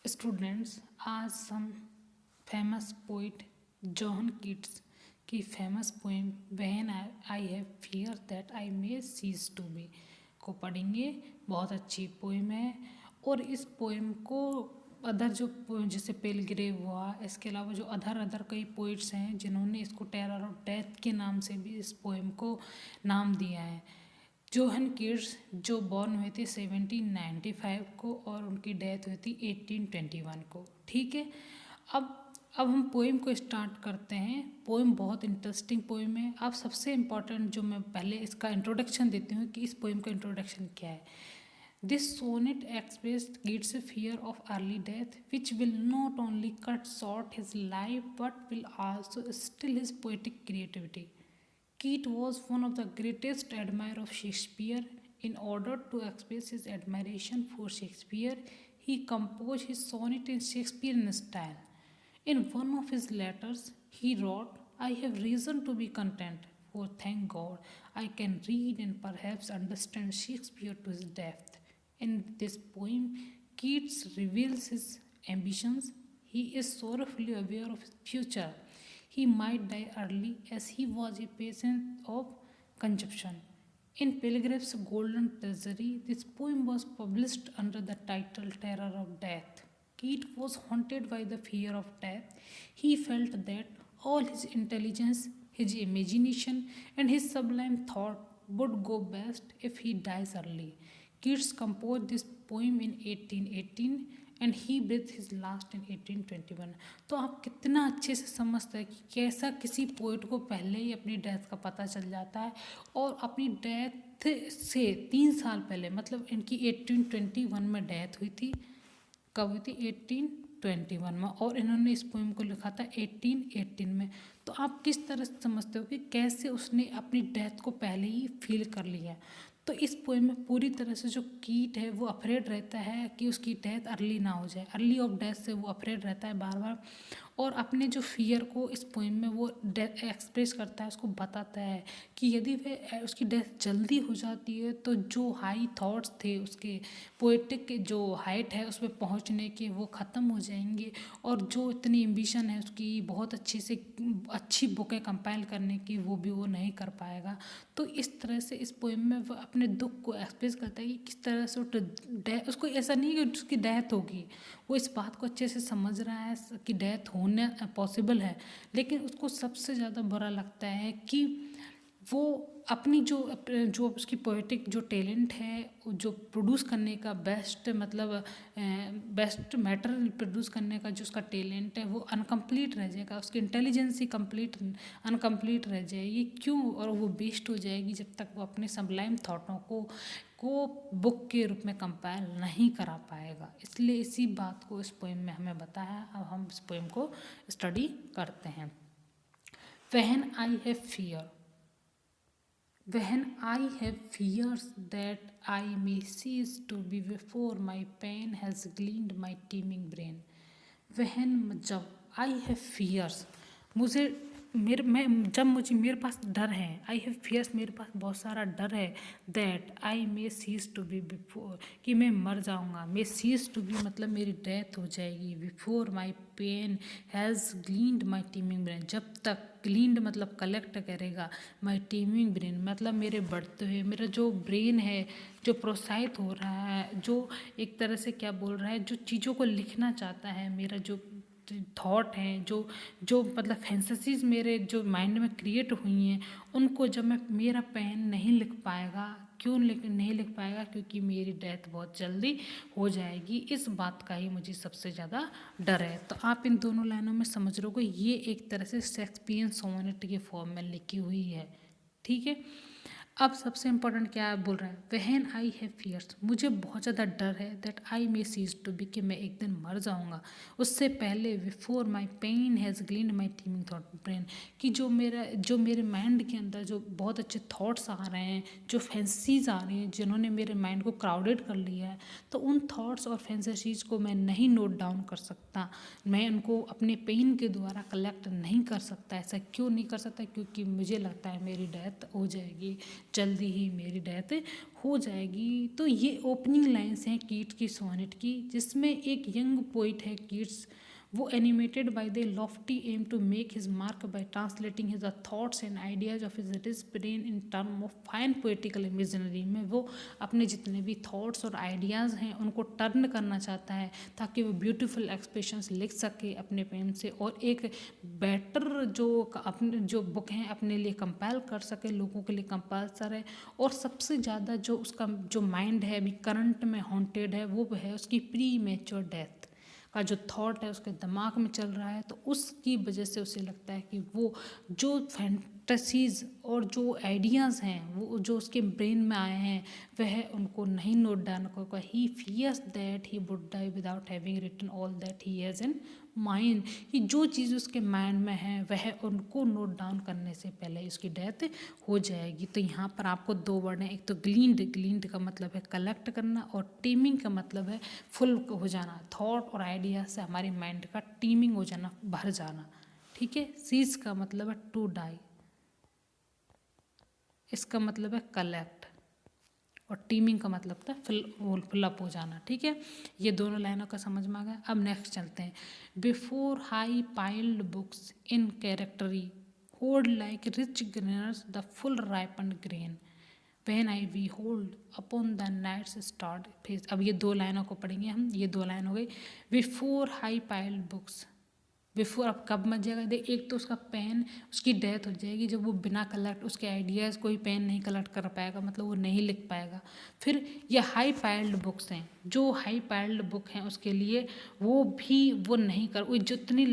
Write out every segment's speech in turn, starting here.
Students, आज हम famous poet John Keats की famous poem when I have fear that I may cease to be को पढ़ेंगे। बहुत अच्छी पोएम है और इस पोएम को अदर जो जैसे पेलग्रेव हुआ, इसके अलावा जो अदर कई पोइट्स हैं जिन्होंने इसको टेरर ऑफ डेथ के नाम से भी इस पोएम को नाम दिया है। जोहन कीट्स जो बॉर्न हुए थे 1795 को और उनकी डेथ हुई थी 1821 को। ठीक है, अब हम पोएम को स्टार्ट करते हैं। पोएम बहुत इंटरेस्टिंग पोएम है। अब सबसे इम्पॉर्टेंट जो मैं पहले इसका इंट्रोडक्शन देती हूँ कि इस पोएम का इंट्रोडक्शन क्या है। This sonnet expressed Keats' fear of early death, which will not only cut short his life but will also still his poetic creativity. Keats was one of the greatest admirers of Shakespeare. In order to express his admiration for Shakespeare, he composed his sonnet in Shakespearean style. In one of his letters, he wrote, I have reason to be content, for thank God I can read and perhaps understand Shakespeare to his depth. In this poem, Keats reveals his ambitions. He is sorrowfully aware of his future. He might die early as he was a patient of consumption. In Pilgrim's Golden Treasury, this poem was published under the title Terror of Death. Keats was haunted by the fear of death. He felt that all his intelligence, his imagination, and his sublime thought would go best if he dies early. Keats composed this poem in 1818 and he breathe his last in 1821। तो आप कितना अच्छे से समझते हैं कि कैसा किसी पोइट को पहले ही अपनी डेथ का पता चल जाता है और अपनी डेथ से 3 साल पहले, मतलब इनकी 1821 में डेथ हुई थी। कब हुई थी? 1821 में, और इन्होंने इस पोएम को लिखा था 1818 में। तो आप किस तरह से समझते हो कि कैसे उसने अपनी डेथ को पहले ही फील कर लिया। तो इस पोएम में पूरी तरह से जो कीट है वो अफ्रेड रहता है कि उसकी डेथ अर्ली ना हो जाए, अर्ली ऑफ डेथ से वो अफ्रेड रहता है बार बार, और अपने जो फियर को इस पोएम में वो एक्सप्रेस करता है, उसको बताता है कि यदि वह उसकी डेथ जल्दी हो जाती है तो जो हाई थॉट्स थे उसके पोएटिक जो हाइट है उसमें पहुंचने के वो ख़त्म हो जाएंगे, और जो इतनी एम्बिशन है उसकी बहुत अच्छी बुकें कंपाइल करने की वो नहीं कर पाएगा। तो इस तरह से इस पोएम में वो अपने दुख को एक्सप्रेस करता है कि किस तरह से उसको ऐसा नहीं है कि उसकी डेथ होगी, वो इस बात को अच्छे से समझ रहा है कि डेथ होना पॉसिबल है, लेकिन उसको सबसे ज़्यादा बुरा लगता है कि वो अपनी जो उसकी पोएटिक जो टैलेंट है, जो प्रोड्यूस करने का बेस्ट मैटर प्रोड्यूस करने का जो उसका टैलेंट है वो अनकम्प्लीट रह जाएगा, उसकी इंटेलिजेंस ही अनकम्प्लीट रह जाएगी। क्यों? और वो वेस्ट हो जाएगी जब तक वो अपने सबलाइम थॉटों को बुक के रूप में कंपाइल नहीं करा पाएगा। इसलिए इसी बात को इस पोएम में हमें बताया। अब हम इस पोएम को स्टडी करते हैं। When I have fear, when I have fears that I may cease to be before my pain has gleaned my teeming brain. जब I have fears, मेरे पास डर है, आई हैव फियर्स, मेरे पास बहुत सारा डर है, that I may cease to be before, कि मैं मर जाऊंगा। मे सीज टू बी मतलब मेरी डेथ हो जाएगी। Before my pen has gleaned my teeming brain, जब तक ग्लीन्ड मतलब कलेक्ट करेगा, माई टीमिंग ब्रेन मतलब मेरे बढ़ते हुए मेरा जो ब्रेन है जो प्रोत्साहित हो रहा है, जो एक तरह से क्या बोल रहा है, जो चीज़ों को लिखना चाहता है, मेरा जो थॉट हैं, जो मतलब फैंटेसीज मेरे जो माइंड में क्रिएट हुई हैं, उनको जब मेरा पेन नहीं लिख पाएगा। क्यों नहीं लिख पाएगा? क्योंकि मेरी डेथ बहुत जल्दी हो जाएगी। इस बात का ही मुझे सबसे ज़्यादा डर है। तो आप इन दोनों लाइनों में समझ रहे हो कि ये एक तरह से शेक्सपियरियन सोनेट के फॉर्म में लिखी हुई है। ठीक है, अब सबसे इम्पोर्टेंट क्या बोल रहा है? व्हेन आई हैव फियर्स, मुझे बहुत ज़्यादा डर है, that I may cease to be, कि मैं एक दिन मर जाऊंगा। उससे पहले before my pen has gleaned my teeming thought brain, कि जो मेरे माइंड के अंदर जो बहुत अच्छे थॉट्स आ रहे हैं, जो फैंसीज आ रही हैं, जिन्होंने मेरे माइंड को क्राउडेड कर लिया है, तो उन थॉट्स और फैंसीज को मैं नहीं नोट डाउन कर सकता, मैं उनको अपने पेन के द्वारा कलेक्ट नहीं कर सकता। ऐसा क्यों नहीं कर सकता? क्योंकि मुझे लगता है मेरी डेथ हो जाएगी जल्दी ही मेरी डेथ हो जाएगी। तो ये ओपनिंग लाइन्स हैं कीट्स की सोनेट की, जिसमें एक यंग पोइट है कीट्स, वो animated by the lofty aim to make his mark by translating his thoughts and ideas of his rich brain in term of fine poetical imaginary में वो अपने जितने भी थॉट्स और आइडियाज़ हैं उनको टर्न करना चाहता है ताकि वो ब्यूटीफुल एक्सप्रेशंस लिख सके अपने पेन से, और एक बेटर जो अपने जो बुक हैं अपने लिए कंपाइल कर सके, लोगों के लिए कंपल्सर है। और सबसे ज़्यादा जो उसका जो माइंड है अभी करंट में हॉन्टेड है वो है उसकी प्री मैच्योर डेथ का जो थॉट है उसके दिमाग में चल रहा है। तो उसकी वजह से उसे लगता है कि वो जो फैंटेसीज और जो आइडियाज़ हैं वो जो उसके ब्रेन में आए हैं वह उनको नहीं नोट डाउन कर, he fears that he would die without having written all that he has in mind, कि जो चीज़ उसके माइंड में है वह उनको नोट डाउन करने से पहले उसकी डेथ हो जाएगी। तो यहाँ पर आपको दो वर्ड हैं, एक तो ग्लीन्ड का मतलब है कलेक्ट करना, और टीमिंग का मतलब है फुल हो जाना, थॉट और आइडिया से हमारे माइंड का टीमिंग हो जाना, भर जाना। ठीक है। सीज का मतलब है टू डाई, इसका मतलब है कलेक्ट, और टीमिंग का मतलब था फिलअप हो जाना। ठीक है, ये दोनों लाइनों का समझ में आ गया। अब नेक्स्ट चलते हैं। Before high piled books in charactery hold like rich garners the full ripened grain when I behold upon the night's starred face. अब ये दो लाइनों को पढ़ेंगे हम, ये दो लाइन हो गई। Before high piled books, before अब कब मर जाएगा, देख एक तो उसका पेन उसकी डेथ हो जाएगी जब वो बिना कलेक्ट उसके आइडियाज़ कोई पेन नहीं कलेक्ट कर पाएगा, मतलब वो नहीं लिख पाएगा। फिर ये हाई पाइल्ड बुक्स हैं, जो हाई पाइल्ड बुक हैं उसके लिए वो भी वो नहीं कर, वो जितनी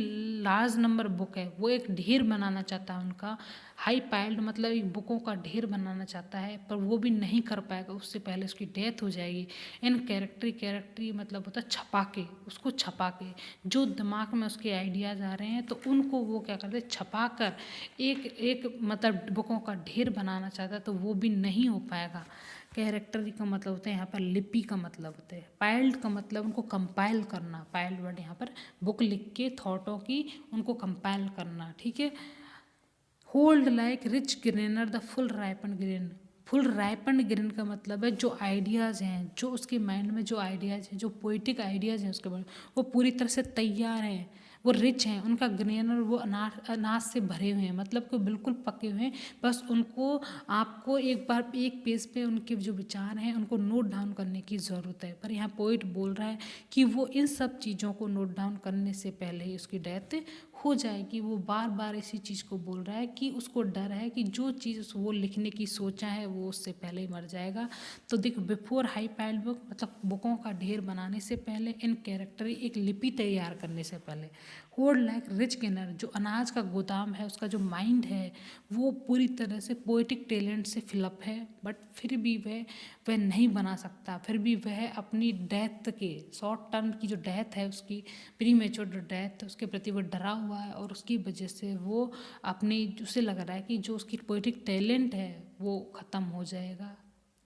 लार्ज नंबर बुक है वो एक ढेर बनाना चाहता है उनका। हाई पाइल्ड मतलब एक बुकों का ढेर बनाना चाहता है, पर वो भी नहीं कर पाएगा, उससे पहले उसकी डेथ हो जाएगी। इन कैरेक्टरी मतलब होता है छपा के, उसको छपा के जो दिमाग में उसके आइडियाज़ आ रहे हैं तो उनको वो क्या करते हैं छपा कर एक एक मतलब बुकों का ढेर बनाना चाहता है, तो वो भी नहीं हो पाएगा। कैरेक्टरी का मतलब होता है यहाँ पर लिपि का मतलब होता है। पाइल्ड का मतलब उनको कंपाइल करना, पाइल्ड वर्ड यहाँ पर बुक लिख के थॉटों की उनको कंपाइल करना। ठीक है। Hold like rich garner the full ripen grain, full ripen grain का मतलब है जो आइडियाज़ हैं, जो उसके माइंड में जो आइडियाज़ हैं, जो पोइटिक आइडियाज़ हैं उसके बारे में वो पूरी तरह से तैयार हैं, वो रिच हैं, उनका ग्रेनर वो अनाज से भरे हुए हैं, मतलब कि बिल्कुल पके हुए हैं। बस उनको आपको एक बार एक पेज पे उनके जो विचार हैं उनको नोट डाउन करने की ज़रूरत है। पर यहाँ पोइट बोल रहा है कि वो इन सब चीज़ों को नोट डाउन करने से पहले ही उसकी डेथ हो जाएगी। वो बार बार इसी चीज़ को बोल रहा है कि उसको डर है कि जो चीज़ वो लिखने की सोचा है वो उससे पहले ही मर जाएगा। तो देखो बिफोर हाई पाइल्ड बुक मतलब बुकों का ढेर बनाने से पहले, इन कैरेक्टर एक लिपि तैयार करने से पहले, होल्ड लाइक रिच गेनर जो अनाज का गोदाम है उसका जो माइंड है वो पूरी तरह से पोइटिक टैलेंट से फिलअप है, बट फिर भी वह नहीं बना सकता। फिर भी वह अपनी डेथ के शॉर्ट टर्म की जो डेथ है उसकी प्री मेच्योर डेथ उसके प्रति वो डरा हुआ है, और उसकी वजह से वो अपनी उसे लग रहा है कि जो उसकी पोइटिक टैलेंट है वो ख़त्म हो जाएगा,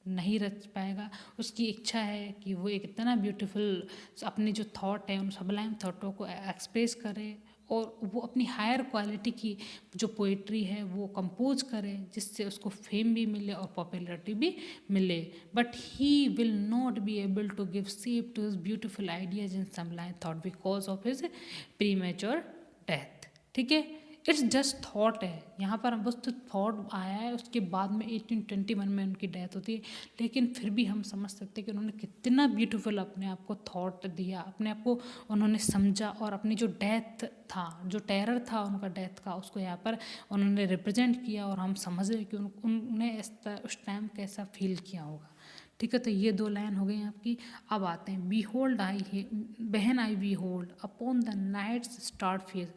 नहीं रच पाएगा। उसकी इच्छा है कि वो एक इतना ब्यूटीफुल अपने जो थॉट है उन सबलाइम थॉटों को एक्सप्रेस करे, और वो अपनी हायर क्वालिटी की जो पोइट्री है वो कंपोज करे जिससे उसको फेम भी मिले और पॉपुलैरिटी भी मिले। But he will not be able to give shape to his beautiful ideas in sublime thought because of his premature death. ठीक है, इट्स जस्ट थॉट है, यहाँ पर बस तो थॉट आया है, उसके बाद में 1821 में उनकी डेथ होती है, लेकिन फिर भी हम समझ सकते हैं कि उन्होंने कितना ब्यूटीफुल अपने आप को थॉट दिया, अपने आप को उन्होंने समझा, और अपनी जो डेथ था, जो टेरर था उनका डेथ का, उसको यहाँ पर उन्होंने रिप्रेजेंट किया, और हम समझ रहे कि उन्होंने उस टाइम कैसा फील किया होगा। ठीक है, तो ये दो लाइन हो गई आपकी। अब आते हैं B hold I when I behold upon the night's star face.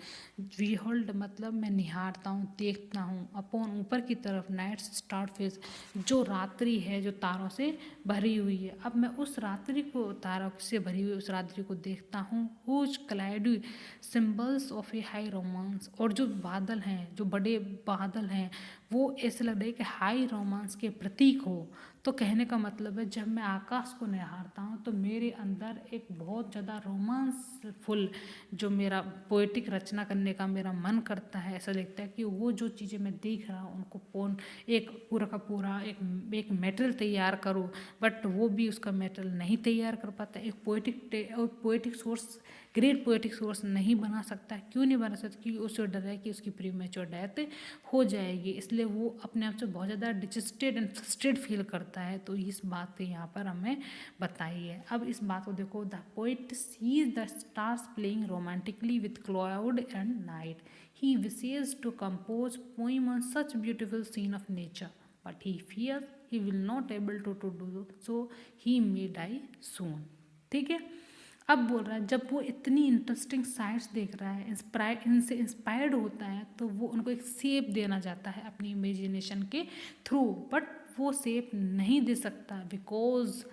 Behold मतलब मैं निहारता हूँ, देखता हूँ, अपॉन ऊपर की तरफ, नाइट्स स्टार फेस जो रात्रि है जो तारों से भरी हुई है। अब मैं उस रात्रि को, तारों से भरी हुई उस रात्रि को देखता हूँ, whose cloudy symbols of a high romance, और जो बादल हैं, जो बड़े बादल हैं वो ऐसे लग रहे हैं कि हाई रोमांस के प्रतीक हो। तो कहने का मतलब है जब मैं आकाश को निहारता हूँ तो मेरे अंदर एक बहुत ज़्यादा रोमांसफुल जो मेरा पोएटिक रचना करने का मेरा मन करता है। ऐसा लगता है कि वो जो चीज़ें मैं देख रहा हूँ उनको एक पूरा का पूरा एक मेटेरियल तैयार करूँ, बट वो भी उसका मेटेरियल नहीं तैयार कर पाता। एक poetic source great poetic source नहीं बना सकता। क्यों नहीं बना सकता? क्योंकि उसे डर है कि उसकी प्रीमेच्योर डेथ हो जाएगी, इसलिए वो अपने आप से बहुत ज़्यादा डिसस्टेड एंड फ्रस्ट्रेट फील करता है। तो इस बात यहाँ पर हमें बताई है। अब इस बात को देखो, the poet sees the stars playing romantically with cloud and night, he wishes to compose poem on such beautiful scene of nature, but he fears he will not able to do so, he may die soon। ठीक है, अब बोल रहा है जब वो इतनी interesting sites देख रहा है, इनसे इंस्पायर्ड होता है, तो वो उनको एक शेप देना चाहता है अपनी इमेजिनेशन के थ्रू, बट वो शेप नहीं दे सकता बिकॉज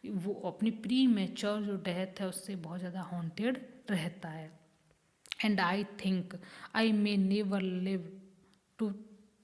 वो अपनी प्री मैच्योर जो डेथ है उससे बहुत ज़्यादा हॉन्टेड रहता है। And I think I may never live to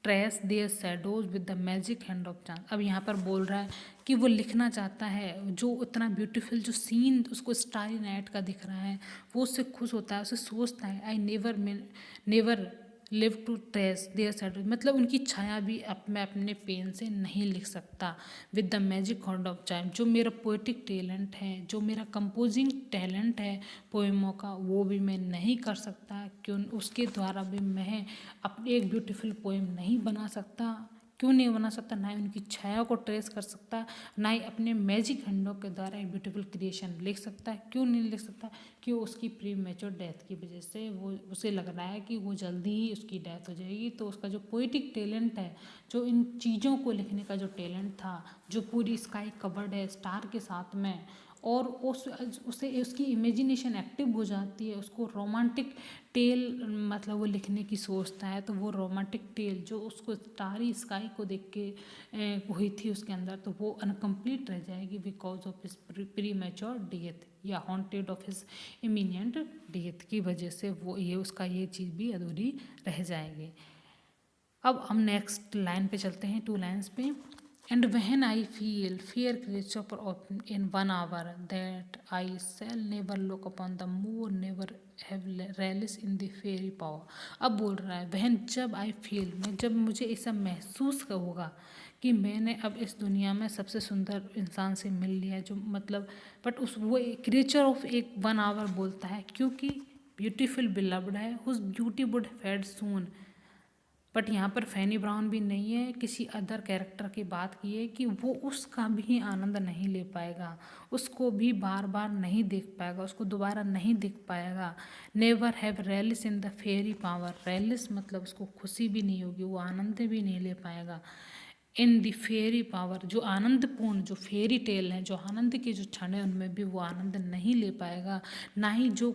trace their shadows with the magic hand of chance. अब यहाँ पर बोल रहा है कि वो लिखना चाहता है जो उतना ब्यूटीफुल जो सीन उसको स्टारी नाइट का दिख रहा है, वो उससे खुश होता है, उसे सोचता है I never live to trace their shadows, मतलब उनकी छाया भी मैं अपने पेन से नहीं लिख सकता। With the magic hand of chyme, जो मेरा पोएटिक टैलेंट है, जो मेरा कंपोजिंग टैलेंट है पोएमों का, वो भी मैं नहीं कर सकता। क्यों? उसके द्वारा भी मैं अपनी एक ब्यूटीफुल पोएम नहीं बना सकता। क्यों नहीं बना सकता? ना ही उनकी छाया को ट्रेस कर सकता, ना ही अपने मैजिक हैंडों के द्वारा एक ब्यूटीफुल क्रिएशन लिख सकता है। क्यों नहीं लिख सकता? कि उसकी प्री मैच्योर डेथ की वजह से वो उसे लग रहा है कि वो जल्दी ही उसकी डेथ हो जाएगी। तो उसका जो पोइटिक टैलेंट है, जो इन चीज़ों को लिखने का जो टैलेंट था, जो पूरी स्काई कवर्ड है स्टार के साथ में, और उसे उसकी इमेजिनेशन एक्टिव हो जाती है, उसको रोमांटिक टेल मतलब वो लिखने की सोचता है, तो वो रोमांटिक टेल जो उसको स्टारी स्काई को देख के हुई थी उसके अंदर, तो वो अनकम्प्लीट रह जाएगी because of his pre mature death या हॉन्टेड ऑफ हिज इमिनिएंट डेथ की वजह से वो ये चीज़ भी अधूरी रह जाएगी। अब हम नेक्स्ट लाइन पे चलते हैं, 2 लाइन्स पे। And when I feel fear creature in 1 hour that I shall never look upon the moon, never have relish in the fairy power। अब बोल रहा है वहन जब आई फील, मैं जब मुझे ऐसा महसूस होगा कि मैंने अब इस दुनिया में सबसे सुंदर इंसान से मिल लिया, जो मतलब बट वो क्रिएचर ऑफ एक 1 hour बोलता है, क्योंकि ब्यूटीफुल बिलव्ड है whose beauty would fade soon. But यहाँ पर फैनी ब्राउन भी नहीं है, किसी अदर कैरेक्टर की बात की है कि वो उसका भी आनंद नहीं ले पाएगा, उसको भी बार बार नहीं देख पाएगा, उसको दोबारा नहीं देख पाएगा। Never have relish in the faery power, relish मतलब उसको खुशी भी नहीं होगी, वो आनंद भी नहीं ले पाएगा। इन द फेरी पावर, जो आनंदपूर्ण जो फेरी टेल है, जो आनंद के जो क्षण है, उनमें भी वो आनंद नहीं ले पाएगा, ना ही जो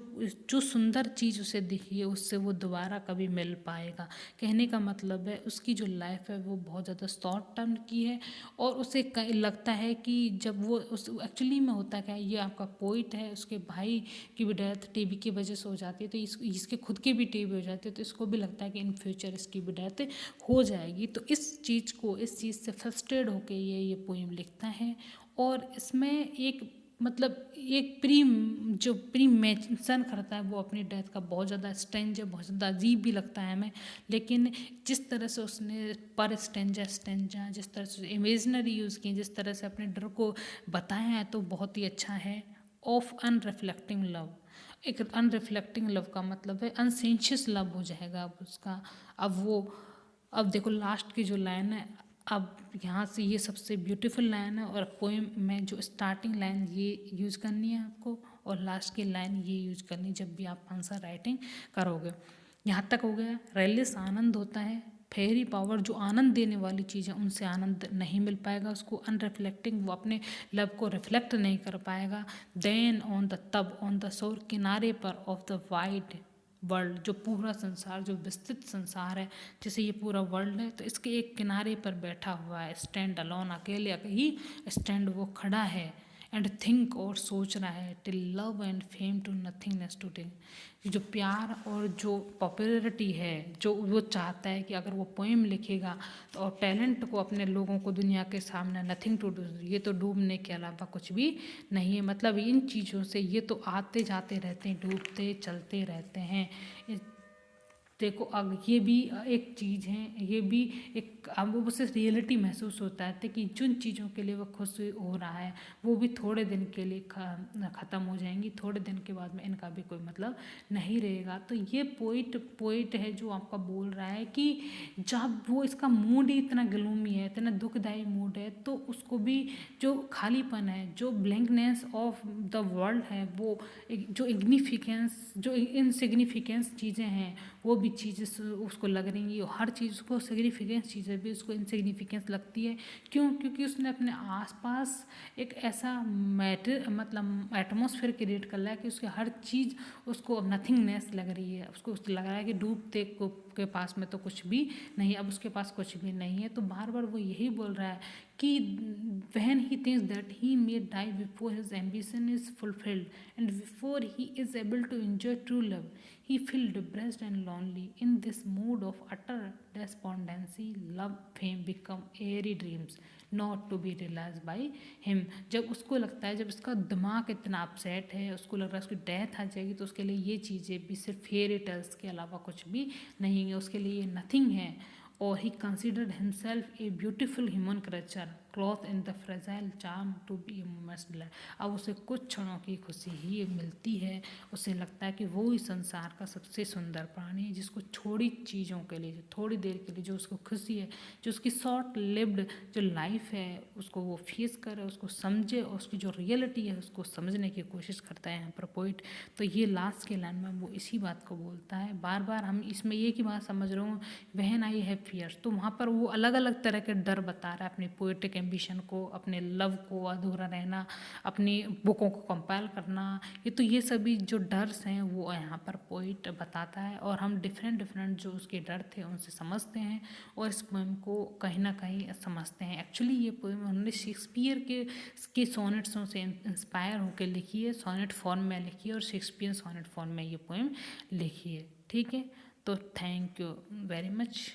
जो सुंदर चीज़ उसे दिखी है उससे वो दोबारा कभी मिल पाएगा। कहने का मतलब है उसकी जो लाइफ है वो बहुत ज़्यादा शॉर्ट टर्म की है, और उसे लगता है कि जब वो उस एक्चुअली में होता क्या है, ये आपका पोइट है, उसके भाई की भी डेथ टीबी की वजह से हो जाती है, तो इसके खुद की भी टीबी हो जाती है, तो इसको भी लगता है कि इन फ्यूचर इसकी भी डेथ हो जाएगी। तो इस चीज़ से फ्रस्ट्रेट होकर ये पोइम लिखता है। और इसमें एक मतलब एक प्री मेंशन करता है वो अपनी डेथ का, बहुत ज़्यादा स्ट्रेंज है, बहुत ज़्यादा अजीब भी लगता है हमें, लेकिन जिस तरह से उसने पर स्टेंजा जिस तरह से इमेजनरी यूज़ की, जिस तरह से अपने डर को बताया है, तो बहुत ही अच्छा है। ऑफ अनरिफ्लेक्टिंग लव, एक अनरिफ्लेक्टिंग लव का मतलब है अनसेंशियस लव हो जाएगा अब उसका। अब देखो लास्ट की जो लाइन है, अब यहाँ से ये सबसे ब्यूटीफुल लाइन है, और पोएम में जो स्टार्टिंग लाइन ये यूज़ करनी है आपको, और लास्ट की लाइन ये यूज़ करनी है जब भी आप आंसर राइटिंग करोगे। यहाँ तक हो गया। रेलिस आनंद होता है, फेरी पावर जो आनंद देने वाली चीज़ है उनसे आनंद नहीं मिल पाएगा उसको, अनरिफ्लेक्टिंग वो अपने लव को रिफ्लेक्ट नहीं कर पाएगा। देन ऑन द शोर, किनारे पर ऑफ द वाइड वर्ल्ड, जो पूरा संसार, जो विस्तृत संसार है, जैसे ये पूरा वर्ल्ड है, तो इसके एक किनारे पर बैठा हुआ है, स्टैंड अलोन, अकेले ही स्टैंड वो खड़ा है। एंड थिंक और सोच रहा है till love and fame to nothingness to till. जो प्यार और जो पॉपुलैरिटी है, जो वो चाहता है कि अगर वो पोएम लिखेगा तो और टैलेंट को अपने लोगों को दुनिया के सामने नथिंग टू डू, ये तो डूबने के अलावा कुछ भी नहीं है। मतलब इन चीज़ों से ये तो आते जाते रहते हैं, डूबते चलते रहते हैं। देखो अब ये भी एक चीज़ है, ये भी एक अब वो उसे रियलिटी महसूस होता है कि जिन चीज़ों के लिए वो खुश हो रहा है वो भी थोड़े दिन के लिए ख़त्म हो जाएंगी, थोड़े दिन के बाद में इनका भी कोई मतलब नहीं रहेगा। तो ये पोइट है जो आपका बोल रहा है कि जब वो इसका मूड ही इतना ग्लूमी है, इतना दुखदायी मूड है, तो उसको भी जो खालीपन है, जो ब्लैंकनेस ऑफ द वर्ल्ड है, वो जो इग्निफिकेंस, जो इनसिग्निफिकेंस चीज़ें हैं वो भी चीज़ें उसको लग रही है। हर चीज़ को सिग्निफिकेंस चीज़ें भी उसको इनसिग्निफिकेंस लगती है। क्यों? क्योंकि उसने अपने आसपास एक ऐसा मैटर मतलब एटमॉस्फेयर क्रिएट कर लिया है कि उसके हर चीज़ उसको नथिंगनेस लग रही है। उसको लग रहा है कि डूबते को के पास में तो कुछ भी नहीं, अब उसके पास कुछ भी नहीं है। तो बार बार वो यही बोल रहा है कि when he thinks that he may die before his ambition is fulfilled and before he is able to enjoy true love, he feels depressed and lonely. In this mood of utter despondency, love, fame become airy dreams not to be realized by him. जब उसको लगता है, जब इसका दिमाग इतना upset है, उसको लग रहा है उसकी डेथ आ जाएगी, तो उसके लिए ये चीज़ें भी सिर्फ फेयरी टेल्स के अलावा कुछ भी नहीं है, उसके लिए ये नथिंग है। और he considered himself a beautiful human creature clothed in the fragile charm to be a moment's delight. अब उसे कुछ क्षणों की खुशी ही मिलती है। उसे लगता है कि वो ही संसार का सबसे सुंदर प्राणी है, जिसको थोड़ी चीज़ों के लिए, थोड़ी देर के लिए जो उसको खुशी है, जो उसकी शॉर्ट लिव्ड जो लाइफ है, उसको वो फेस करे, उसको समझे और उसकी जो रियलिटी है उसको समझने की कोशिश करता है यहाँ पर पोइट। तो ये लास्ट के लाइन में वो इसी बात को बोलता है। बार बार हम इसमें ये की बात समझ रहे हो, व्हेन आई हैव फियर्स, तो वहाँ पर वो अलग अलग तरह के डर बता रहा है, अपनी पोएटिक एम्बिशन को, अपने लव को अधूरा रहना, अपनी बुकों को कंपाइल करना, ये सभी जो डर्स हैं वो यहाँ पर पोइट बताता है। और हम डिफरेंट जो उसके डर थे उनसे समझते हैं और इस पोएम को कहीं ना कहीं समझते हैं। एक्चुअली ये पोएम उन्होंने शेक्सपियर के सोनेट्सों से इंस्पायर होकर लिखी है, सोनेट फॉर्म में लिखी है और शेक्सपियर सोनेट फॉर्म में ये पोएम लिखी है। ठीक है, तो थैंक यू वेरी मच।